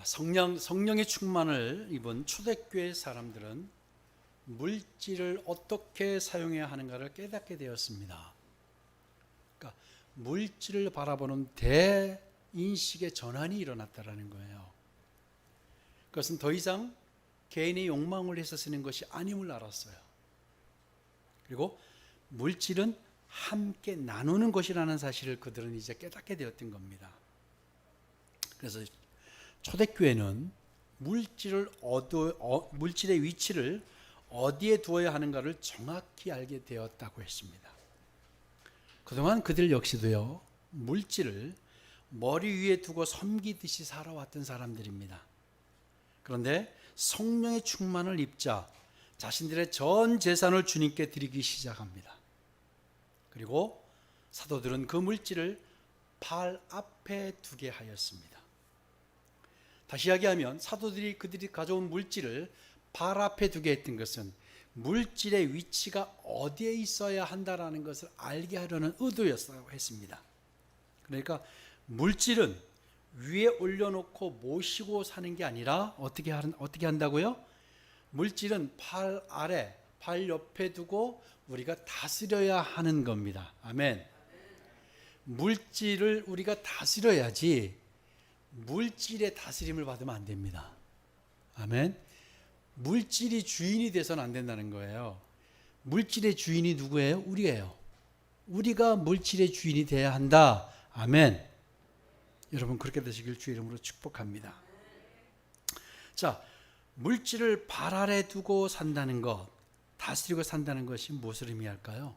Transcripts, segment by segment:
성령의 충만을 입은 초대교회 사람들은 물질을 어떻게 사용해야 하는가를 깨닫게 되었습니다. 그러니까 물질을 바라보는 대인식의 전환이 일어났다는 거예요. 그것은 더 이상 개인의 욕망을 위해서 쓰는 것이 아님을 알았어요. 그리고 물질은 함께 나누는 것이라는 사실을 그들은 이제 깨닫게 되었던 겁니다. 그래서 초대교회는 물질의 위치를 어디에 두어야 하는가를 정확히 알게 되었다고 했습니다. 그동안 그들 역시도요, 물질을 머리 위에 두고 섬기듯이 살아왔던 사람들입니다. 그런데 성령의 충만을 입자 자신들의 전 재산을 주님께 드리기 시작합니다. 그리고 사도들은 그 물질을 발 앞에 두게 하였습니다. 다시 이야기하면 사도들이 그들이 가져온 물질을 발 앞에 두게 했던 것은 물질의 위치가 어디에 있어야 한다라는 것을 알게 하려는 의도였다고 했습니다. 그러니까 물질은 위에 올려놓고 모시고 사는 게 아니라 어떻게 한다고요? 물질은 발 아래, 발 옆에 두고 우리가 다스려야 하는 겁니다. 아멘. 물질을 우리가 다스려야지 물질의 다스림을 받으면 안 됩니다. 아멘. 물질이 주인이 돼서는 안 된다는 거예요. 물질의 주인이 누구예요? 우리예요. 우리가 물질의 주인이 돼야 한다. 아멘. 여러분 그렇게 되시길 주의 이름으로 축복합니다. 자, 물질을 발 아래 두고 산다는 것, 다스리고 산다는 것이 무엇을 의미할까요?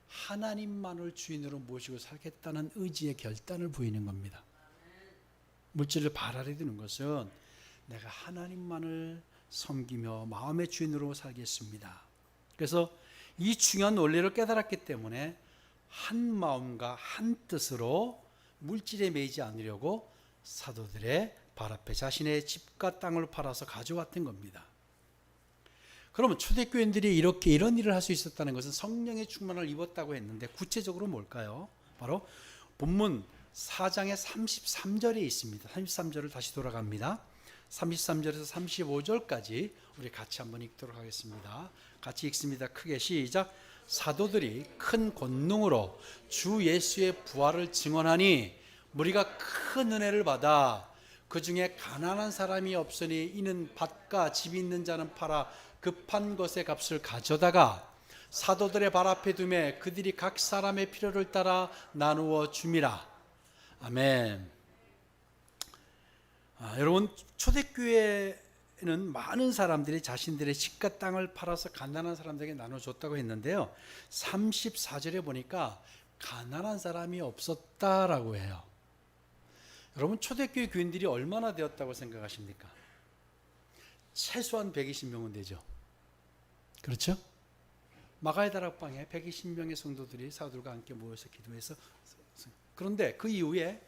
하나님만을 주인으로 모시고 살겠다는 의지의 결단을 보이는 겁니다. 물질을 발 아래 두는 것은 내가 하나님만을 섬기며 마음의 주인으로 살겠습니다. 그래서 이 중요한 원리를 깨달았기 때문에 한 마음과 한 뜻으로 물질에 매이지 않으려고 사도들의 발 앞에 자신의 집과 땅을 팔아서 가져왔던 겁니다. 그러면 초대교인들이 이런 일을 할 수 있었다는 것은 성령의 충만을 입었다고 했는데 구체적으로 뭘까요? 바로 본문 4장의 33절에 있습니다. 33절을 다시 돌아갑니다. 33절에서 35절까지 우리 같이 한번 읽도록 하겠습니다. 같이 읽습니다. 크게 시작. 사도들이 큰 권능으로 주 예수의 부활을 증언하니 무리가 큰 은혜를 받아 그 중에 가난한 사람이 없으니 이는 밭과 집 있는 자는 팔아 급한 것의 값을 가져다가 사도들의 발 앞에 두매 그들이 각 사람의 필요를 따라 나누어 줌이라. 아멘. 여러분 초대교회는 많은 사람들이 자신들의 집과 땅을 팔아서 가난한 사람들에게 나눠줬다고 했는데요, 34절에 보니까 가난한 사람이 없었다라고 해요. 여러분 초대교회 교인들이 얼마나 되었다고 생각하십니까? 최소한 120명은 되죠. 그렇죠? 마가의 다락방에 120명의 성도들이 사도들과 함께 모여서 기도해서, 그런데 그 이후에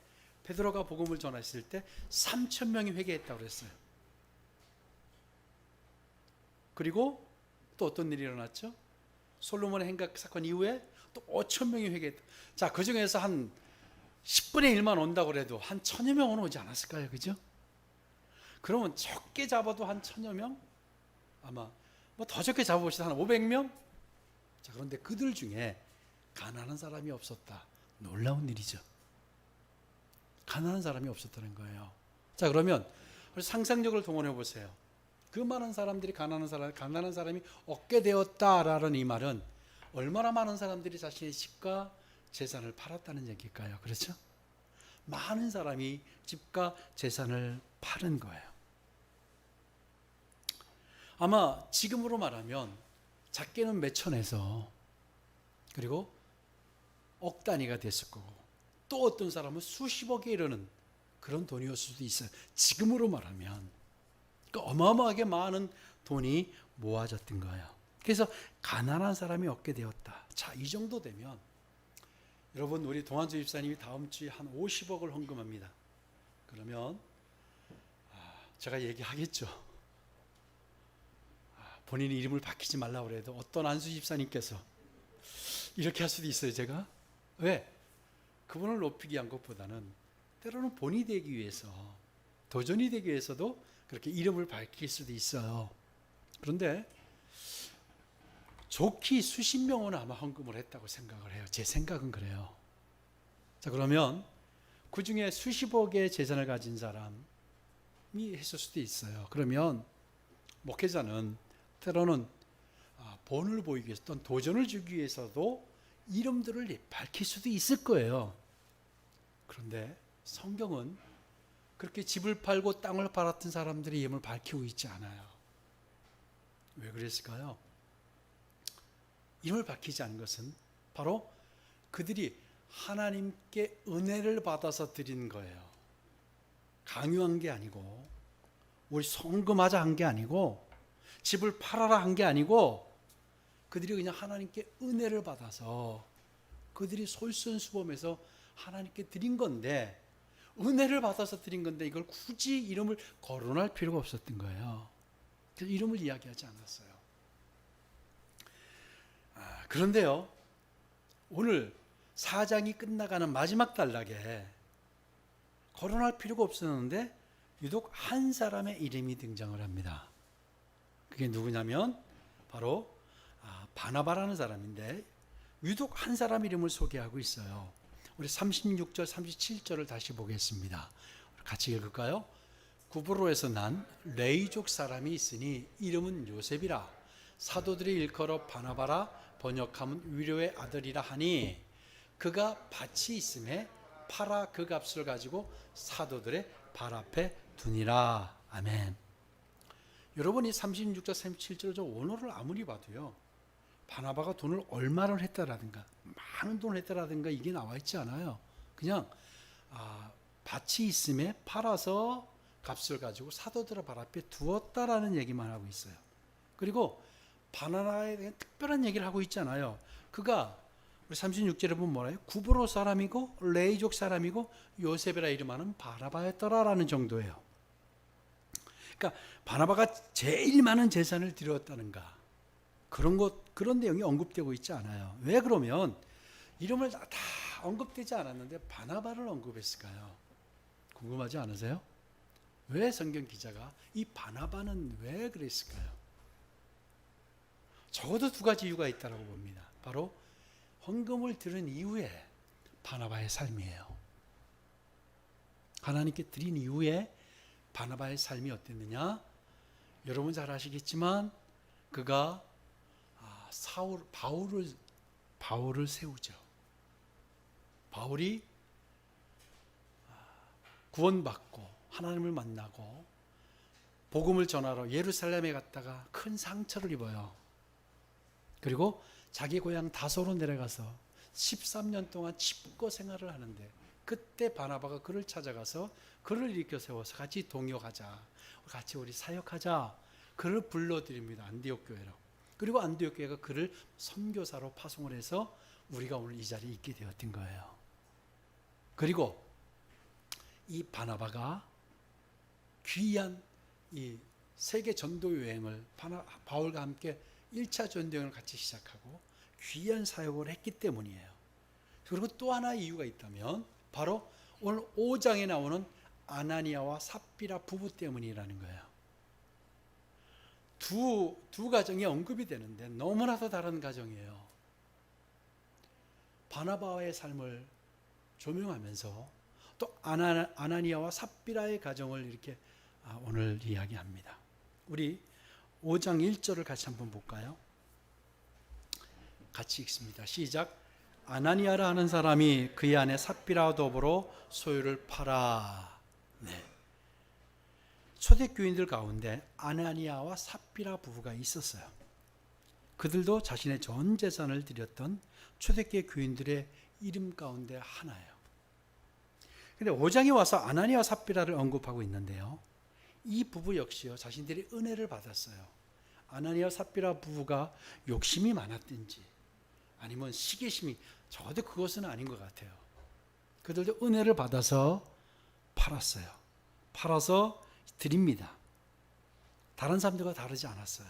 베드로가 복음을 전했을 때 3,000명이 회개했다고 그랬어요. 그리고 또 어떤 일이 일어났죠? 솔로몬의 행각 사건 이후에 또 5,000명이 회개했다. 자, 그 중에서 한 10분의 1만 온다고 해도 한 1,000여 명은 오지 않았을까요? 그죠? 그러면 적게 잡아도 한 1,000여 명? 아마 뭐 더 적게 잡아봅시다. 한 500명? 자, 그런데 그들 중에 가난한 사람이 없었다. 놀라운 일이죠. 가난한 사람이 없었다는 거예요. 자, 그러면 상상력을 동원해 보세요. 그 많은 사람들이 가난한 사람이 얻게 되었다라는 이 말은 얼마나 많은 사람들이 자신의 집과 재산을 팔았다는 얘기일까요? 그렇죠? 많은 사람이 집과 재산을 파는 거예요. 아마 지금으로 말하면 작게는 몇 천에서 그리고 억 단위가 됐을 거고, 또 어떤 사람은 수십억에 이르는 그런 돈이었을 수도 있어요. 지금으로 말하면 그러니까 어마어마하게 많은 돈이 모아졌던 거예요. 그래서 가난한 사람이 얻게 되었다. 자, 이 정도 되면 여러분 우리 동한주 집사님이 다음 주에 한 50억을 헌금합니다. 그러면 제가 얘기하겠죠. 본인이 이름을 밝히지 말라고 그래도 어떤 안수 집사님께서 이렇게 할 수도 있어요. 제가 왜? 그분을 높이기 위한 것보다는 때로는 본이 되기 위해서 도전이 되기 위해서도 그렇게 이름을 밝힐 수도 있어요. 그런데 좋게 수십 명은 아마 헌금을 했다고 생각을 해요. 제 생각은 그래요. 자, 그러면 그 중에 수십억의 재산을 가진 사람이 했을 수도 있어요. 그러면 목회자는 때로는 본을 보이기 위해서 또는 도전을 주기 위해서도 이름들을 밝힐 수도 있을 거예요. 그런데 성경은 그렇게 집을 팔고 땅을 팔았던 사람들의 이름을 밝히고 있지 않아요. 왜 그랬을까요? 이름을 밝히지 않은 것은 바로 그들이 하나님께 은혜를 받아서 드린 거예요. 강요한 게 아니고, 우리 송금하자 한 게 아니고, 집을 팔아라 한 게 아니고, 그들이 그냥 하나님께 은혜를 받아서 그들이 솔선수범해서 하나님께 드린 건데, 은혜를 받아서 드린 건데 이걸 굳이 이름을 거론할 필요가 없었던 거예요. 그래서 이름을 이야기하지 않았어요. 그런데요, 오늘 4장이 끝나가는 마지막 단락에 거론할 필요가 없었는데 유독 한 사람의 이름이 등장을 합니다. 그게 누구냐면 바로 바나바라는 사람인데, 유독 한 사람 이름을 소개하고 있어요. 우리 36절, 37절을 다시 보겠습니다. 같이 읽을까요? 구브로에서 난 레이족 사람이 있으니 이름은 요셉이라. 사도들이 일컬어 바나바라, 번역하면 위로의 아들이라 하니 그가 밭이 있음에 팔아 그 값을 가지고 사도들의 발 앞에 두니라. 아멘. 여러분이 36절, 37절 저 원어를 아무리 봐도요, 바나바가 돈을 얼마를 했다라든가 많은 돈을 했다라든가 이게 나와 있지 않아요. 그냥 밭이 있음에 팔아서 값을 가지고 사도들의 발 앞에 두었다라는 얘기만 하고 있어요. 그리고 바나바에 대한 특별한 얘기를 하고 있지 않아요. 그가 우리 36절에 보면 뭐라요? 구브로 사람이고 레이족 사람이고 요셉이라 이름하는 바나바였더라라는 정도예요. 그러니까 바나바가 제일 많은 재산을 들였다는가, 그런 내용이 언급되고 있지 않아요. 왜 그러면 이름을 다 언급되지 않았는데 바나바를 언급했을까요? 궁금하지 않으세요? 왜 성경 기자가 이 바나바는 왜 그랬을까요? 적어도 두 가지 이유가 있다고 봅니다. 바로 헌금을 들은 이후에 바나바의 삶이에요. 하나님께 드린 이후에 바나바의 삶이 어땠느냐? 여러분 잘 아시겠지만 그가 바울을 세우죠. 바울이 구원받고 하나님을 만나고 복음을 전하러 예루살렘에 갔다가 큰 상처를 입어요. 그리고 자기 고향 다소로 내려가서 13년 동안 칩거 생활을 하는데, 그때 바나바가 그를 찾아가서 그를 일으켜 세워서 같이 동역하자, 같이 우리 사역하자, 그를 불러드립니다. 안디옥 교회로. 그리고 안디옥 교회가 그를 선교사로 파송을 해서 우리가 오늘 이 자리에 있게 되었던 거예요. 그리고 이 바나바가 귀한 이 세계 전도 여행을 바울과 함께 1차 전도 여행을 같이 시작하고 귀한 사역을 했기 때문이에요. 그리고 또 하나의 이유가 있다면 바로 오늘 5장에 나오는 아나니아와 삽비라 부부 때문이라는 거예요. 두 가정이 언급이 되는데 너무나도 다른 가정이에요. 바나바의 삶을 조명하면서 또 아나니아와 삽비라의 가정을 이렇게 오늘 이야기합니다. 우리 5장 1절을 같이 한번 볼까요? 같이 읽습니다. 시작. 아나니아라 하는 사람이 그의 아내 삽비라와 더불어 소유를 팔아. 네. 초대교인들 가운데 아나니아와 삽비라 부부가 있었어요. 그들도 자신의 전 재산을 드렸던 초대교회 교인들의 이름 가운데 하나예요. 그런데 5장에 와서 아나니아와 삽비라를 언급하고 있는데요, 이 부부 역시요, 자신들이 은혜를 받았어요. 아나니아와 삽비라 부부가 욕심이 많았든지 아니면 시기심이, 적어도 그것은 아닌 것 같아요. 그들도 은혜를 받아서 팔았어요. 팔아서 드립니다. 다른 사람들과 다르지 않았어요.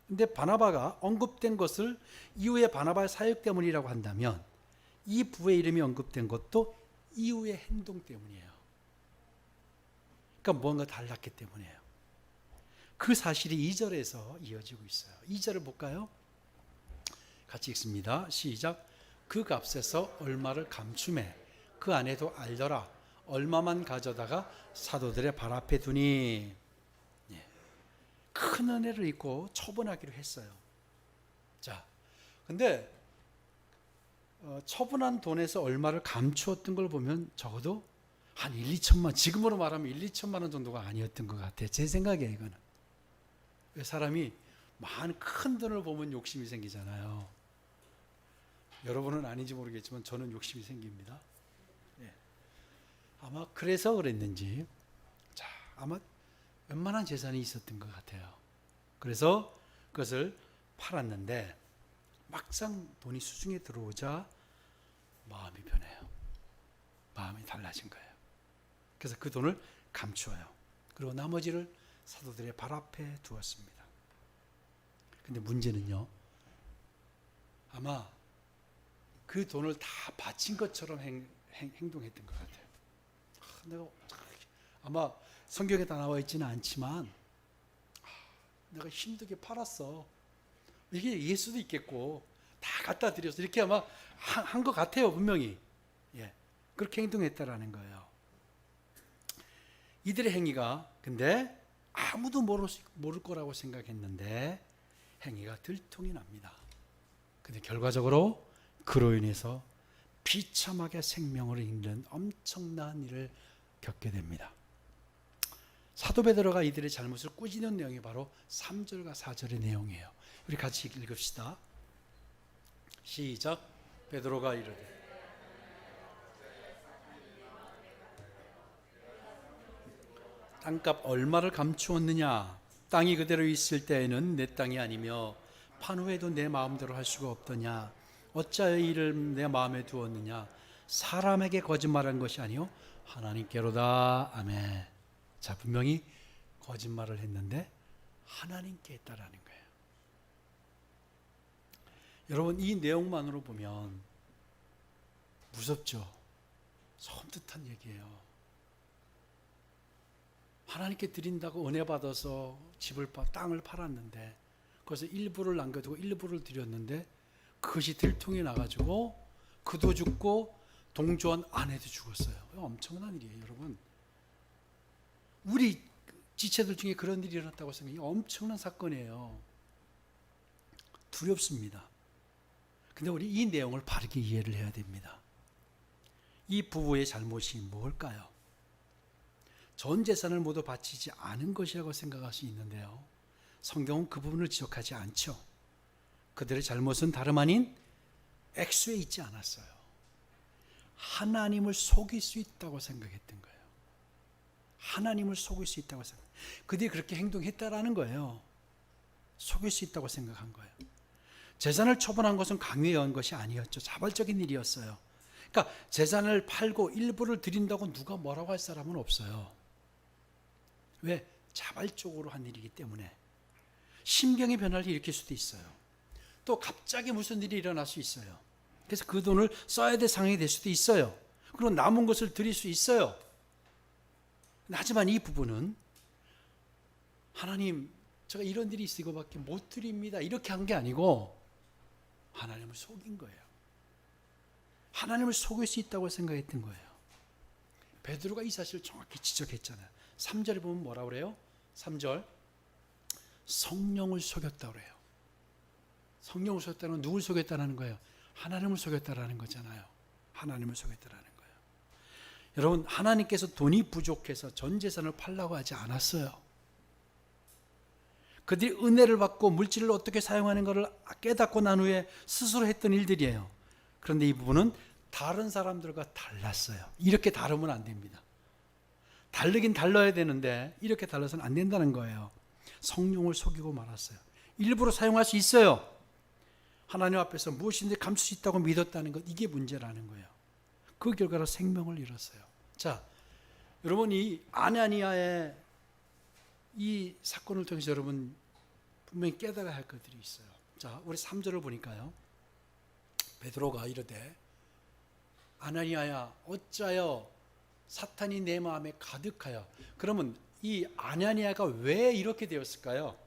근데 바나바가 언급된 것을 이후에 바나바의 사역 때문이라고 한다면 이 부부의 이름이 언급된 것도 이후의 행동 때문이에요. 그러니까 뭔가 달랐기 때문이에요. 그 사실이 2절에서 이어지고 있어요. 2절을 볼까요? 같이 읽습니다. 시작. 그 값에서 얼마를 감추매 그 안에도 알더라. 얼마만 가져다가 사도들의 발 앞에 두니. 예. 큰 은혜를 입고 처분하기로 했어요. 자, 근데 처분한 돈에서 얼마를 감추었던 걸 보면 적어도 한 1, 2천만, 지금으로 말하면 1, 2천만 원 정도가 아니었던 것 같아요. 제 생각이에요, 이거는. 왜 사람이 많은 큰 돈을 보면 욕심이 생기잖아요. 여러분은 아닌지 모르겠지만 저는 욕심이 생깁니다. 예. 아마 그래서 그랬는지, 자, 아마 웬만한 재산이 있었던 것 같아요. 그래서 그것을 팔았는데 막상 돈이 수중에 들어오자 마음이 변해요. 마음이 달라진 거예요. 그래서 그 돈을 감추어요. 그리고 나머지를 사도들의 발 앞에 두었습니다. 근데 문제는요, 아마 그 돈을 다 바친 것처럼 행동했던 것 같아요. 내가 아마 성경에 다 나와 있지는 않지만 내가 힘들게 팔았어. 이게 이길 수도 있겠고 다 갖다 드려서 이렇게 아마 한 것 같아요, 분명히. 예, 그렇게 행동했다라는 거예요. 이들의 행위가 근데 아무도 모를 거라고 생각했는데 행위가 들통이 납니다. 근데 결과적으로 그로 인해서 비참하게 생명을 잃는 엄청난 일을 겪게 됩니다. 사도 베드로가 이들의 잘못을 꾸짖는 내용이 바로 3절과 4절의 내용이에요. 우리 같이 읽읍시다. 시작. 베드로가 이르되 땅값 얼마를 감추었느냐? 땅이 그대로 있을 때에는 내 땅이 아니며 판 후에도 내 마음대로 할 수가 없더냐? 어찌하여 이를 내 마음에 두었느냐? 사람에게 거짓말한 것이 아니요 하나님께로다. 아멘. 자, 분명히 거짓말을 했는데 하나님께 했다라는 거예요. 여러분, 이 내용만으로 보면 무섭죠? 섬뜩한 얘기예요. 하나님께 드린다고 은혜 받아서 땅을 팔았는데 그래서 일부를 남겨두고 일부를 드렸는데 그것이 들통이 나가지고 그도 죽고 동조한 아내도 죽었어요. 엄청난 일이에요, 여러분. 우리 지체들 중에 그런 일이 일어났다고 생각해요. 엄청난 사건이에요. 두렵습니다. 근데 우리 이 내용을 바르게 이해를 해야 됩니다. 이 부부의 잘못이 뭘까요? 전 재산을 모두 바치지 않은 것이라고 생각할 수 있는데요. 성경은 그 부분을 지적하지 않죠. 그들의 잘못은 다름 아닌 액수에 있지 않았어요. 하나님을 속일 수 있다고 생각했던 거예요. 하나님을 속일 수 있다고 생각. 그들이 그렇게 행동했다라는 거예요. 속일 수 있다고 생각한 거예요. 재산을 처분한 것은 강요에 의한 것이 아니었죠. 자발적인 일이었어요. 그러니까 재산을 팔고 일부를 드린다고 누가 뭐라고 할 사람은 없어요. 왜? 자발적으로 한 일이기 때문에. 심경의 변화를 일으킬 수도 있어요. 또 갑자기 무슨 일이 일어날 수 있어요. 그래서 그 돈을 써야 될 상황이 될 수도 있어요. 그리고 남은 것을 드릴 수 있어요. 하지만 이 부분은 하나님, 제가 이런 일이 있어 이거밖에 못 드립니다, 이렇게 한 게 아니고 하나님을 속인 거예요. 하나님을 속일 수 있다고 생각했던 거예요. 베드로가 이 사실을 정확히 지적했잖아요. 3절에 보면 뭐라고 그래요? 3절 성령을 속였다고 그래요. 성령을 속였다는 건 누굴 속였다는 거예요? 하나님을 속였다라는 거잖아요. 하나님을 속였다라는 거예요. 여러분, 하나님께서 돈이 부족해서 전 재산을 팔라고 하지 않았어요. 그들이 은혜를 받고 물질을 어떻게 사용하는 것을 깨닫고 난 후에 스스로 했던 일들이에요. 그런데 이 부분은 다른 사람들과 달랐어요. 이렇게 다르면 안 됩니다. 다르긴 달라야 되는데 이렇게 달라서는 안 된다는 거예요. 성령을 속이고 말았어요. 일부러 사용할 수 있어요. 하나님 앞에서 무엇인지 감출 수 있다고 믿었다는 것, 이게 문제라는 거예요. 그 결과로 생명을 잃었어요. 자, 여러분, 이 아나니아의 이 사건을 통해서 여러분 분명히 깨달아야 할 것들이 있어요. 자, 우리 3절을 보니까요. 베드로가 이르되 아나니아야 어찌하여 사탄이 내 마음에 가득하여. 그러면 이 아나니아가 왜 이렇게 되었을까요?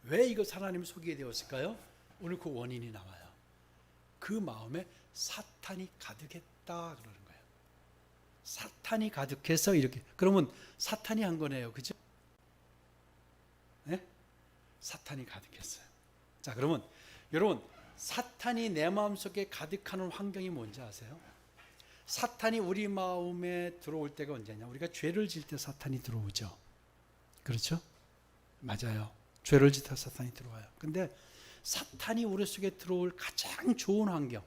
왜 이거 하나님을 속이게 되었을까요? 오늘 그 원인이 나와요. 그 마음에 사탄이 가득했다 그러는 거예요. 사탄이 가득해서 이렇게. 그러면 사탄이 한 거네요. 그죠? 네? 사탄이 가득했어요. 자, 그러면 여러분, 사탄이 내 마음속에 가득하는 환경이 뭔지 아세요? 사탄이 우리 마음에 들어올 때가 언제냐? 우리가 죄를 질 때 사탄이 들어오죠. 그렇죠? 맞아요. 죄를 짓다 사탄이 들어와요. 근데 사탄이 우리 속에 들어올 가장 좋은 환경,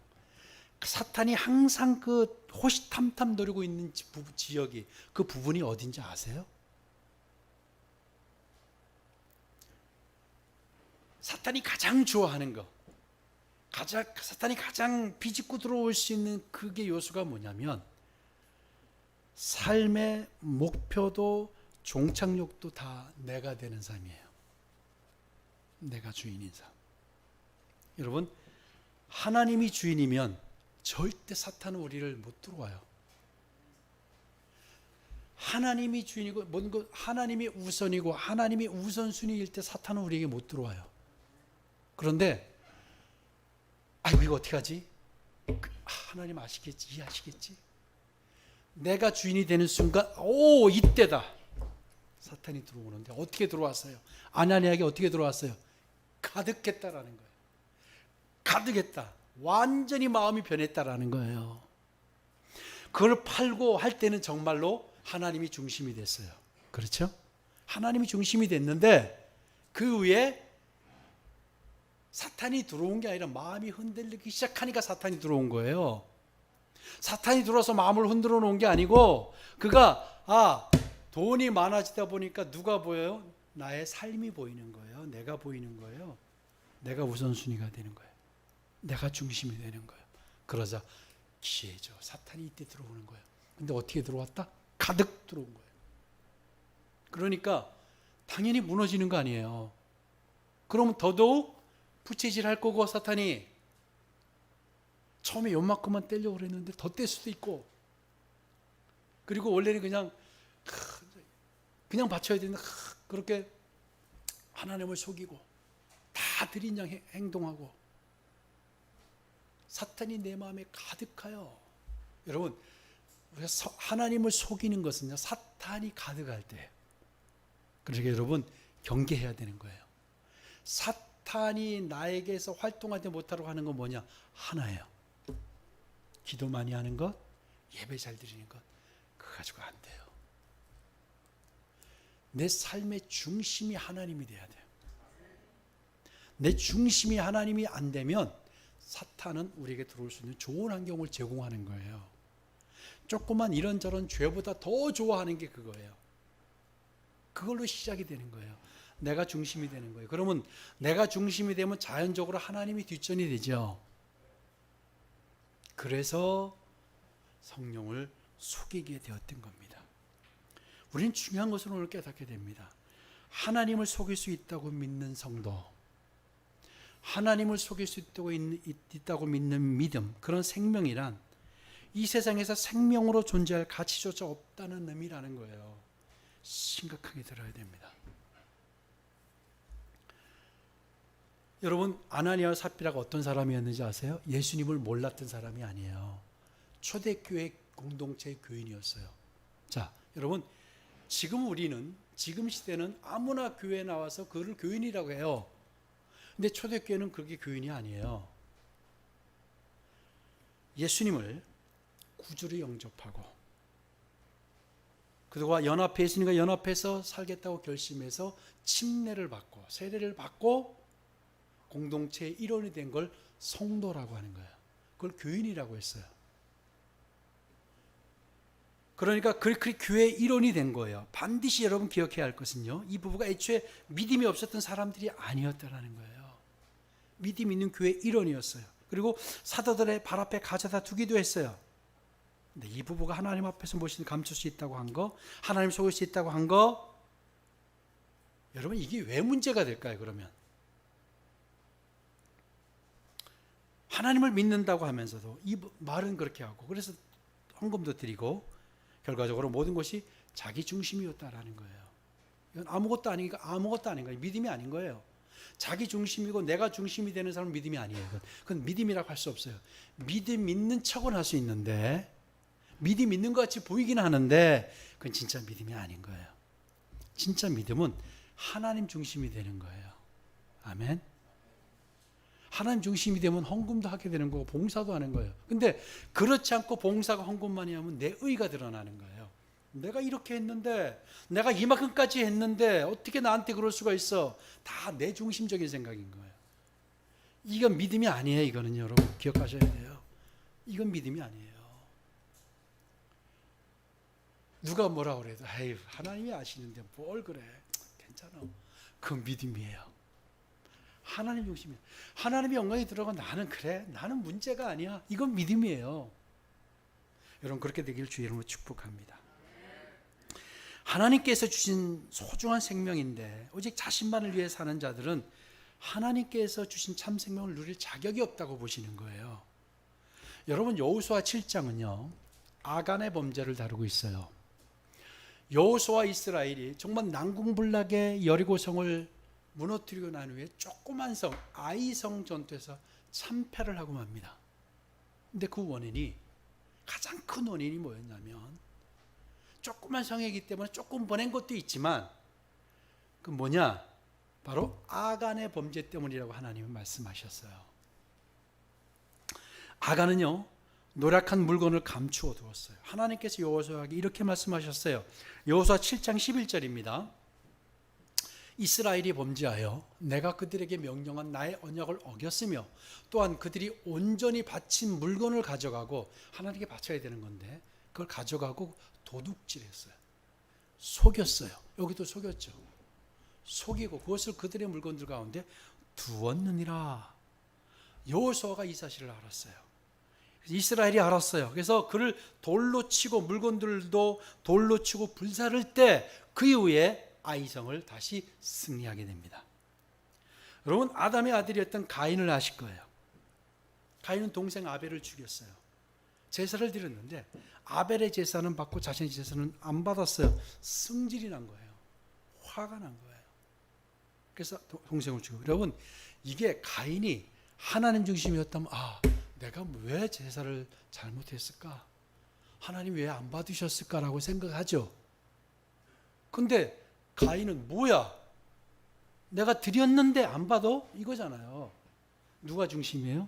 사탄이 항상 그 호시탐탐 노리고 있는 지역이, 그 부분이 어딘지 아세요? 사탄이 가장 좋아하는 거, 사탄이 가장 비집고 들어올 수 있는 그게 요소가 뭐냐면, 삶의 목표도 종착역도 다 내가 되는 삶이에요. 내가 주인인 삶. 여러분, 하나님이 주인이면 절대 사탄은 우리를 못 들어와요. 하나님이 주인이고, 뭔가 하나님이 우선이고 하나님이 우선순위일 때 사탄은 우리에게 못 들어와요. 그런데 아이고 이거 어떻게 하지? 하나님 아시겠지, 이해하시겠지? 내가 주인이 되는 순간, 오, 이때다. 사탄이 들어오는데 어떻게 들어왔어요? 아나니아에게 어떻게 들어왔어요? 가득했다라는 거예요. 가득했다. 완전히 마음이 변했다라는 거예요. 그걸 팔고 할 때는 정말로 하나님이 중심이 됐어요. 그렇죠? 하나님이 중심이 됐는데 그 위에 사탄이 들어온 게 아니라 마음이 흔들리기 시작하니까 사탄이 들어온 거예요. 사탄이 들어와서 마음을 흔들어 놓은 게 아니고, 그가 돈이 많아지다 보니까 누가 보여요? 나의 삶이 보이는 거예요. 내가 보이는 거예요. 내가 우선순위가 되는 거예요. 내가 중심이 되는 거예요. 그러자 기회죠. 사탄이 이때 들어오는 거예요. 근데 어떻게 들어왔다? 가득 들어온 거예요. 그러니까 당연히 무너지는 거 아니에요. 그러면 더더욱 부채질할 거고, 사탄이 처음에 요만큼만 떼려고 그랬는데 더 뗄 수도 있고, 그리고 원래는 그냥 바쳐야 되는데 그렇게 하나님을 속이고 다 드린 양 행동하고, 사탄이 내 마음에 가득하여. 여러분, 우리가 하나님을 속이는 것은요, 사탄이 가득할 때예요. 그러니까 여러분, 경계해야 되는 거예요. 사탄이 나에게서 활동하지 못하도록 하는 건 뭐냐? 하나예요. 기도 많이 하는 것, 예배 잘 드리는 것. 그거 가지고 안 돼요. 내 삶의 중심이 하나님이 돼야 돼요. 내 중심이 하나님이 안 되면 사탄은 우리에게 들어올 수 있는 좋은 환경을 제공하는 거예요. 조그만 이런저런 죄보다 더 좋아하는 게 그거예요. 그걸로 시작이 되는 거예요. 내가 중심이 되는 거예요. 그러면 내가 중심이 되면 자연적으로 하나님이 뒷전이 되죠. 그래서 성령을 속이게 되었던 겁니다. 우리는 중요한 것을 오늘 깨닫게 됩니다. 하나님을 속일 수 있다고 믿는 성도, 하나님을 속일 수 있다고 믿는 믿음, 그런 생명이란 이 세상에서 생명으로 존재할 가치조차 없다는 의미라는 거예요. 심각하게 들어야 됩니다. 여러분, 아나니아와 삽비라가 어떤 사람이었는지 아세요? 예수님을 몰랐던 사람이 아니에요. 초대교회 공동체의 교인이었어요. 자, 여러분, 지금 시대는 아무나 교회에 나와서 그를 교인이라고 해요. 근데 초대교회는 그렇게 교인이 아니에요. 예수님을 구주로 영접하고, 그들과 예수님과 연합해서 살겠다고 결심해서 침례를 받고 세례를 받고 공동체의 일원이 된 걸 성도라고 하는 거예요. 그걸 교인이라고 했어요. 그러니까 그 교회의 일원이 된 거예요. 반드시 여러분 기억해야 할 것은요, 이 부부가 애초에 믿음이 없었던 사람들이 아니었다라는 거예요. 믿음 있는 교회의 일원이었어요. 그리고 사도들의 발 앞에 가져다 두기도 했어요. 근데 이 부부가 하나님 앞에서 무엇이든 감출 수 있다고 한 거, 하나님 속일 수 있다고 한 거, 여러분 이게 왜 문제가 될까요? 그러면 하나님을 믿는다고 하면서도 이 말은 그렇게 하고, 그래서 헌금도 드리고 결과적으로 모든 것이 자기 중심이었다라는 거예요. 이건 아무것도 아니니까 아무것도 아닌 거예요. 믿음이 아닌 거예요. 자기 중심이고 내가 중심이 되는 사람은 믿음이 아니에요. 그건 믿음이라고 할 수 없어요. 믿음 있는 척은 할 수 있는데, 믿음 있는 것 같이 보이긴 하는데 그건 진짜 믿음이 아닌 거예요. 진짜 믿음은 하나님 중심이 되는 거예요. 아멘. 하나님 중심이 되면 헌금도 하게 되는 거고 봉사도 하는 거예요. 근데 그렇지 않고 봉사가 헌금만이 하면 내 의가 드러나는 거예요. 내가 이렇게 했는데, 내가 이만큼까지 했는데 어떻게 나한테 그럴 수가 있어? 다 내 중심적인 생각인 거예요. 이건 믿음이 아니에요. 이거는 여러분 기억하셔야 돼요. 이건 믿음이 아니에요. 누가 뭐라 그래도 에이, 하나님이 아시는데 뭘 그래, 괜찮아. 그건 믿음이에요. 하나님 중심이에요. 하나님의 영광이 들어가 나는 그래, 나는 문제가 아니야. 이건 믿음이에요. 여러분 그렇게 되길 주의 이름으로 축복합니다. 하나님께서 주신 소중한 생명인데 오직 자신만을 위해 사는 자들은 하나님께서 주신 참 생명을 누릴 자격이 없다고 보시는 거예요. 여러분 여호수아 7장은요 아간의 범죄를 다루고 있어요. 여호수아와 이스라엘이 정말 난공불락의 여리고성을 무너뜨리고 난 후에 조그만 성 아이성 전투에서 참패를 하고 맙니다. 근데 그 원인이, 가장 큰 원인이 뭐였냐면, 조그만 성이기 때문에 조금 보낸 것도 있지만 그 뭐냐, 바로 아간의 범죄 때문이라고 하나님은 말씀하셨어요. 아간은요 노략한 물건을 감추어 두었어요. 하나님께서 여호수아에게 이렇게 말씀하셨어요. 여호수아 7장 11절입니다. 이스라엘이 범죄하여 내가 그들에게 명령한 나의 언약을 어겼으며 또한 그들이 온전히 바친 물건을 가져가고, 하나님께 바쳐야 되는 건데 그걸 가져가고 도둑질했어요. 속였어요. 여기도 속였죠. 속이고 그것을 그들의 물건들 가운데 두었느니라. 여호수아가 이 사실을 알았어요. 이스라엘이 알았어요. 그래서 그를 돌로 치고 물건들도 돌로 치고 불사를 때 그 이후에 아이성을 다시 승리하게 됩니다. 여러분 아담의 아들이었던 가인을 아실 거예요. 가인은 동생 아벨을 죽였어요. 제사를 드렸는데 아벨의 제사는 받고 자신의 제사는 안 받았어요. 승질이 난 거예요. 화가 난 거예요. 그래서 동생을 죽이고. 여러분 이게 가인이 하나님 중심이었다면, 아, 내가 왜 제사를 잘못했을까? 하나님 왜 안 받으셨을까라고 생각하죠. 근데 가인은 뭐야? 내가 드렸는데 안 받아? 이거잖아요. 누가 중심이에요?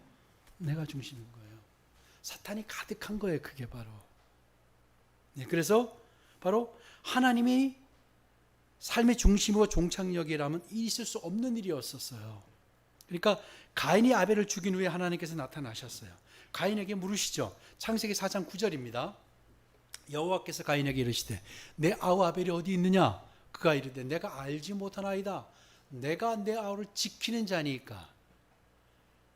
내가 중심인 거예요. 사탄이 가득한 거예요. 그게 바로. 네, 그래서 바로 하나님이 삶의 중심이고 종착역이라면 있을 수 없는 일이었었어요. 그러니까 가인이 아벨을 죽인 후에 하나님께서 나타나셨어요. 가인에게 물으시죠. 창세기 4장 9절입니다. 여호와께서 가인에게 이르시되 내 아우 아벨이 어디 있느냐? 그가 이르되 내가 알지 못하나이다. 내가 내 아우를 지키는 자니까.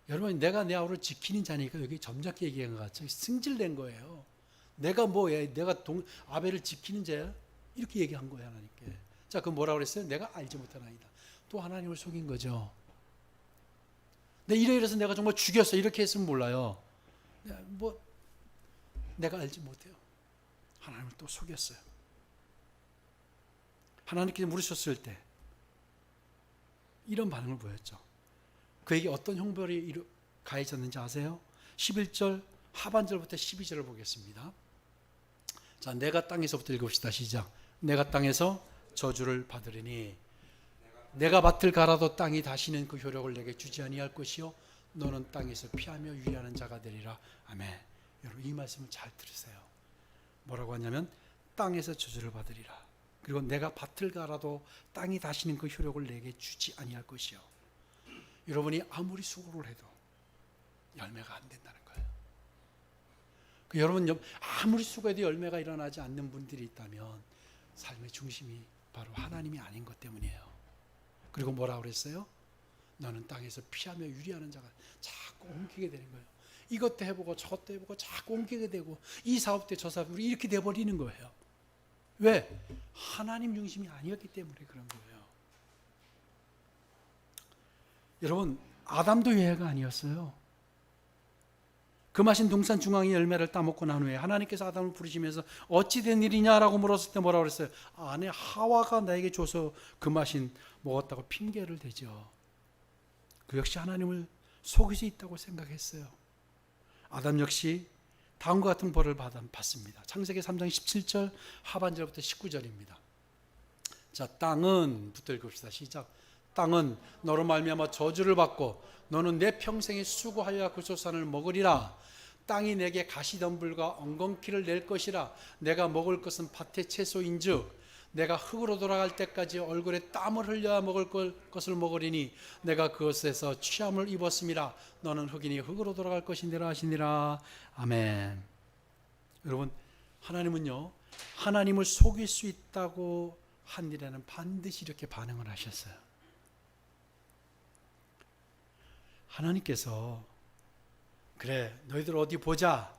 여러분 내가 내 아우를 지키는 자니까 여기 점잖게 얘기한 것 같죠. 승질낸 거예요. 내가 뭐야? 내가 아벨을 지키는 자야? 이렇게 얘기한 거예요 하나님께. 자 그럼 뭐라고 그랬어요? 내가 알지 못하나이다. 또 하나님을 속인 거죠. 이래서 내가 정말 죽였어 이렇게 했으면 몰라요. 내가 알지 못해요. 하나님을 또 속였어요. 하나님께서 물으셨을 때 이런 반응을 보였죠. 그에게 어떤 형벌이 가해졌는지 아세요? 11절 하반절부터 12절을 보겠습니다. 자, 내가 땅에서부터 읽읍시다. 시작. 내가 땅에서 저주를 받으리니 내가 밭을 갈아도 땅이 다시는 그 효력을 내게 주지 아니할 것이요 너는 땅에서 피하며 유리하는 자가 되리라. 아멘. 여러분 이 말씀을 잘 들으세요. 뭐라고 하냐면 땅에서 저주를 받으리라. 그리고 내가 밭을 갈아도 땅이 다시는 그 효력을 내게 주지 아니할 것이요. 여러분이 아무리 수고를 해도 열매가 안 된다는 거예요. 여러분 아무리 수고해도 열매가 일어나지 않는 분들이 있다면 삶의 중심이 바로 하나님이 아닌 것 때문이에요. 그리고 뭐라고 그랬어요? 너는 땅에서 피하며 유리하는 자가 자꾸 옮기게 되는 거예요. 이것도 해보고 저것도 해보고 자꾸 옮기게 되고 이 사업 때 저 사업 이렇게 돼버리는 거예요. 왜? 하나님 중심이 아니었기 때문에 그런 거예요. 여러분 아담도 예외가 아니었어요. 금하신 동산 중앙의 열매를 따먹고 난 후에 하나님께서 아담을 부르시면서 어찌 된 일이냐라고 물었을 때 뭐라고 그랬어요? 아내 하와가 나에게 줘서 금하신 먹었다고 핑계를 대죠. 그 역시 하나님을 속일 수 있다고 생각했어요. 아담 역시 다음과 같은 벌을 받습니다. 창세기 3장 17절 하반절부터 19절입니다. 자, 땅은 부터 읽읍시다. 시작. 땅은 너로 말미암아 저주를 받고 너는 내 평생에 수고하여 그 소산을 먹으리라. 땅이 내게 가시덤불과 엉겅퀴를 낼 것이라. 내가 먹을 것은 밭의 채소인즉 내가 흙으로 돌아갈 때까지 얼굴에 땀을 흘려야 먹을 것을 먹으리니 내가 그것에서 취함을 입었음이라. 너는 흙이니 흙으로 돌아갈 것이니라 하시니라. 아멘. 여러분, 하나님은요, 하나님을 속일 수 있다고 한 일에는 반드시 이렇게 반응을 하셨어요. 하나님께서 그래 너희들 어디 보자,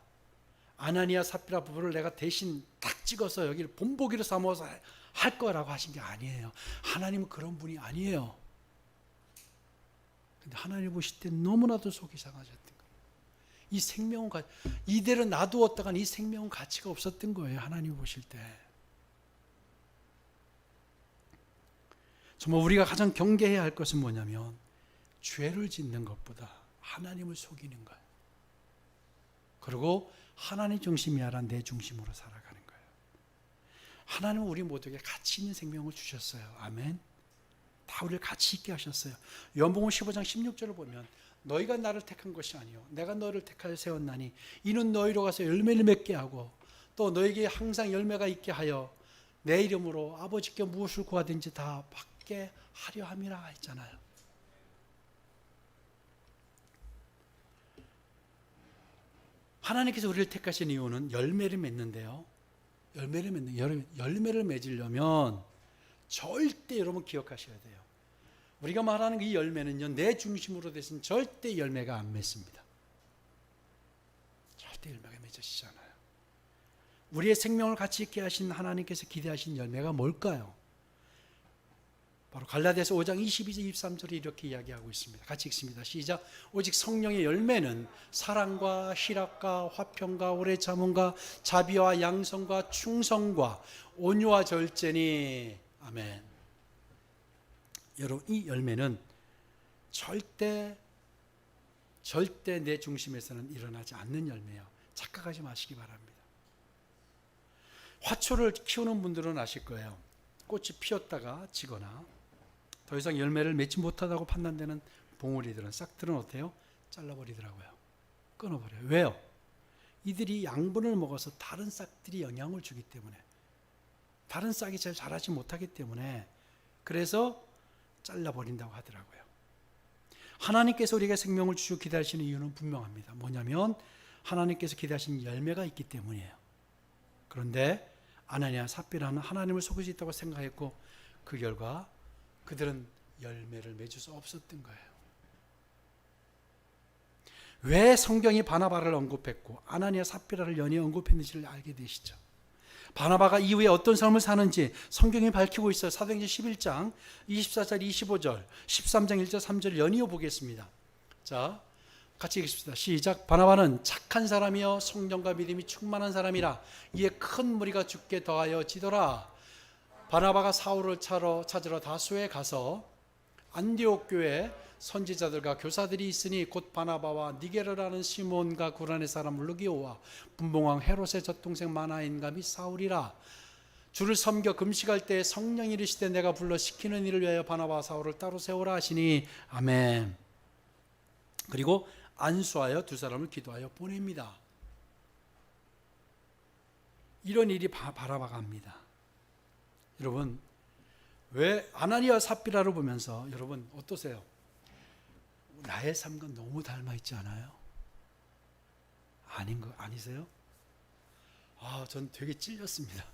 아나니아 삽비라 부부를 내가 대신 딱 찍어서 여기를 본보기로 삼아서 할 거라고 하신 게 아니에요. 하나님은 그런 분이 아니에요. 근데 하나님 보실 때 너무나도 속이 상하셨던 거예요. 이 생명은 이대로 놔두었다간 이 생명은 가치가 없었던 거예요. 하나님 보실 때. 정말 우리가 가장 경계해야 할 것은 뭐냐면 죄를 짓는 것보다 하나님을 속이는 거예요. 그리고 하나님 중심이 아니라 내 중심으로 살아가는 거예요. 하나님은 우리 모두에게 가치 있는 생명을 주셨어요. 아멘. 다 우리를 가치 있게 하셨어요. 요한복음 15장 16절을 보면 너희가 나를 택한 것이 아니요 내가 너를 택하여 세웠나니 이는 너희로 가서 열매를 맺게 하고 또 너에게 항상 열매가 있게 하여 내 이름으로 아버지께 무엇을 구하든지 다 받게 하려 함이라 했잖아요. 하나님께서 우리를 택하신 이유는 열매를 맺는데요. 열매를 맺으려면 절대 여러분 기억하셔야 돼요. 우리가 말하는 이 열매는요, 내 중심으로 돼서는 절대 열매가 안 맺습니다. 절대 열매가 맺어지지 않아요. 우리의 생명을 가치 있게 하신 하나님께서 기대하신 열매가 뭘까요? 바로 갈라디아서 5장 22절 23절이 이렇게 이야기하고 있습니다. 같이 읽습니다. 시작. 오직 성령의 열매는 사랑과 희락과 화평과 오래 참음과 자비와 양성과 충성과 온유와 절제니. 아멘. 여러분, 이 열매는 절대 내 중심에서는 일어나지 않는 열매예요. 착각하지 마시기 바랍니다. 화초를 키우는 분들은 아실 거예요. 꽃이 피었다가 지거나 더 이상 열매를 맺지 못하다고 판단되는 봉우리들은, 싹들은 어때요? 잘라버리더라고요. 끊어버려요. 왜요? 이들이 양분을 먹어서 다른 싹들이 영향을 주기 때문에, 다른 싹이 잘 자라지 못하기 때문에 그래서 잘라버린다고 하더라고요. 하나님께서 우리에게 생명을 주시고 기다리시는 이유는 분명합니다. 뭐냐면 하나님께서 기다리시는 열매가 있기 때문이에요. 그런데 아나니아 삽비라는 하나님을 속일 수 있다고 생각했고 그 결과 그들은 열매를 맺을 수 없었던 거예요. 왜 성경이 바나바를 언급했고 아나니아 삽비라를 연이어 언급했는지를 알게 되시죠. 바나바가 이후에 어떤 삶을 사는지 성경이 밝히고 있어요. 사도행전 11장 24절 25절 13장 1절 3절 연이어 보겠습니다. 자, 같이 읽습니다. 시작. 바나바는 착한 사람이요 성령과 믿음이 충만한 사람이라 이에 큰 무리가 죽게 더하여 지더라. 바나바가 사울을 찾으러 다수에 가서 안디옥 교회에 선지자들과 교사들이 있으니 곧 바나바와 니게르라는 시몬과 구란의 사람 루기오와 분봉왕 헤롯의 젖동생 마나인과 및 사울이라. 주를 섬겨 금식할 때 성령이 이르시되 내가 불러 시키는 일을 위하여 바나바와 사울을 따로 세우라 하시니. 아멘. 그리고 안수하여 두 사람을 기도하여 보냅니다. 이런 일이 바나바가 합니다. 여러분, 왜 아나니아 삽비라를 보면서 여러분 어떠세요? 나의 삶과 너무 닮아 있지 않아요? 아니세요? 전 되게 찔렸습니다.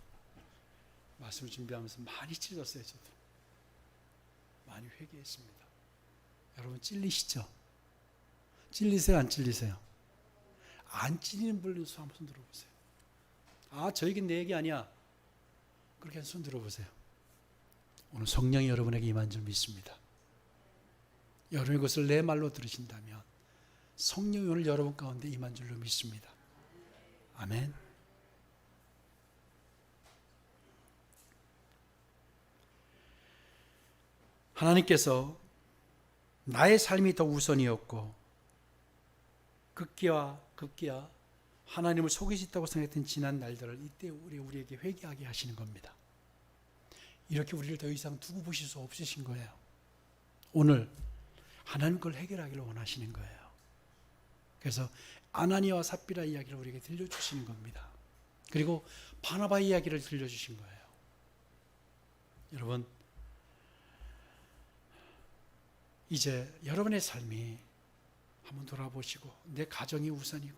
말씀을 준비하면서 많이 찔렸어요. 저도 많이 회개했습니다. 여러분 찔리시죠? 찔리세요? 안 찔리세요? 안 찔리는 분들 한번 손 들어보세요. 저에겐 내 얘기 아니야. 그렇게 손 들어보세요. 오늘 성령이 여러분에게 임한 줄 믿습니다. 여러분이 그것을 내 말로 들으신다면 성령이 오늘 여러분 가운데 임한 줄로 믿습니다. 아멘. 하나님께서 나의 삶이 더 우선이었고 급기야 하나님을 속일 수 있다고 생각했던 지난 날들을 이때 우리에게 회개하게 하시는 겁니다. 이렇게 우리를 더 이상 두고 보실 수 없으신 거예요. 오늘 하나님 걸 해결하기를 원하시는 거예요. 그래서 아나니아와 삽비라 이야기를 우리에게 들려주시는 겁니다. 그리고 바나바 이야기를 들려주신 거예요. 여러분, 이제 여러분의 삶이 한번 돌아보시고 내 가정이 우선이고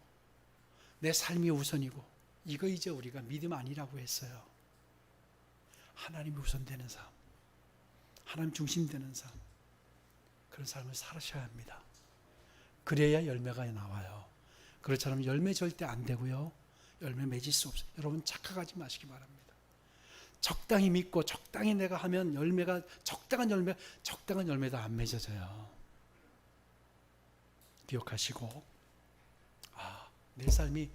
내 삶이 우선이고 이거 이제 우리가 믿음 아니라고 했어요. 하나님이 우선되는 삶, 하나님 중심되는 삶, 그런 삶을 살으셔야 합니다. 그래야 열매가 나와요. 그렇지 않으면 열매 절대 안 되고요. 열매 맺을 수 없어요. 여러분 착각하지 마시기 바랍니다. 적당히 믿고 적당히 내가 하면 열매가 적당한 열매도 안 맺어져요. 기억하시고 내 삶이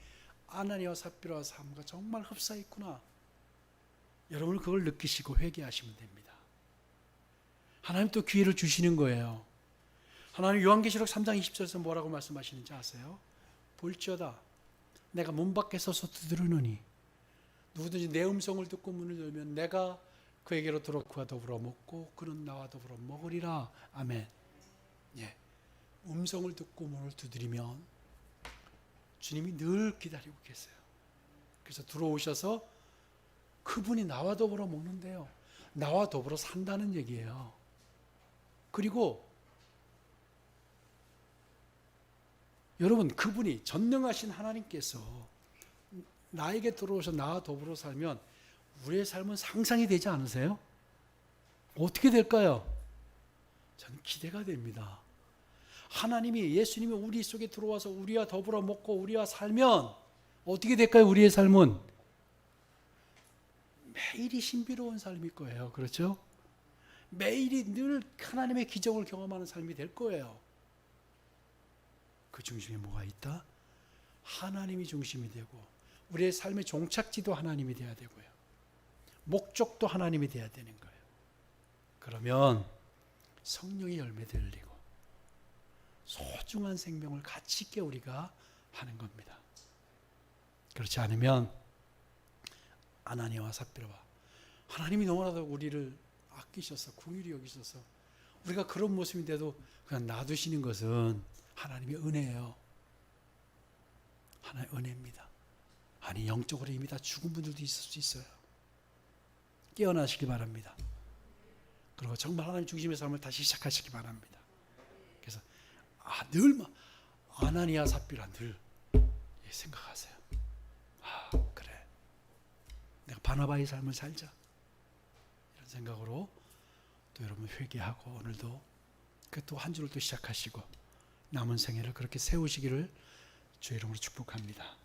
아나니아와 삽비라와 삶과 정말 흡사했구나. 여러분은 그걸 느끼시고 회개하시면 됩니다. 하나님 또 기회를 주시는 거예요. 하나님 요한계시록 3장 20절에서 뭐라고 말씀하시는지 아세요? 볼지어다 내가 문 밖에 서서 두드리노니 누구든지 내 음성을 듣고 문을 열면 내가 그에게로 들어 그와 더불어 먹고 그는 나와 더불어 먹으리라. 아멘. 예. 음성을 듣고 문을 두드리면 주님이 늘 기다리고 계세요. 그래서 들어오셔서 그분이 나와 더불어 먹는데요. 나와 더불어 산다는 얘기예요. 그리고 여러분 그분이 전능하신 하나님께서 나에게 들어오셔서 나와 더불어 살면 우리의 삶은 상상이 되지 않으세요? 어떻게 될까요? 저는 기대가 됩니다. 하나님이 예수님이 우리 속에 들어와서 우리와 더불어 먹고 우리와 살면 어떻게 될까요? 우리의 삶은 매일이 신비로운 삶일 거예요. 그렇죠? 매일이 늘 하나님의 기적을 경험하는 삶이 될 거예요. 그 중심에 뭐가 있다? 하나님이 중심이 되고 우리의 삶의 종착지도 하나님이 되어야 되고요. 목적도 하나님이 되어야 되는 거예요. 그러면 성령의 열매를 흘리고 소중한 생명을 가치 있게 우리가 하는 겁니다. 그렇지 않으면 아나니아와 삽비라와 하나님이 너무나도 우리를 아끼셔서 긍휼히 여기셔서 우리가 그런 모습인데도 그냥 놔두시는 것은 하나님의 은혜예요. 하나님의 은혜입니다. 아니 영적으로 이미 다 죽은 분들도 있을 수 있어요. 깨어나시기 바랍니다. 그리고 정말 하나님 중심의 삶을 다시 시작하시기 바랍니다. 그래서 늘 아나니아 삽비라 늘 생각하세요. 그래 내가 바나바의 삶을 살자 이런 생각으로 또 여러분 회개하고 오늘도 또 한 주를 또 시작하시고 남은 생애를 그렇게 세우시기를 주의 이름으로 축복합니다.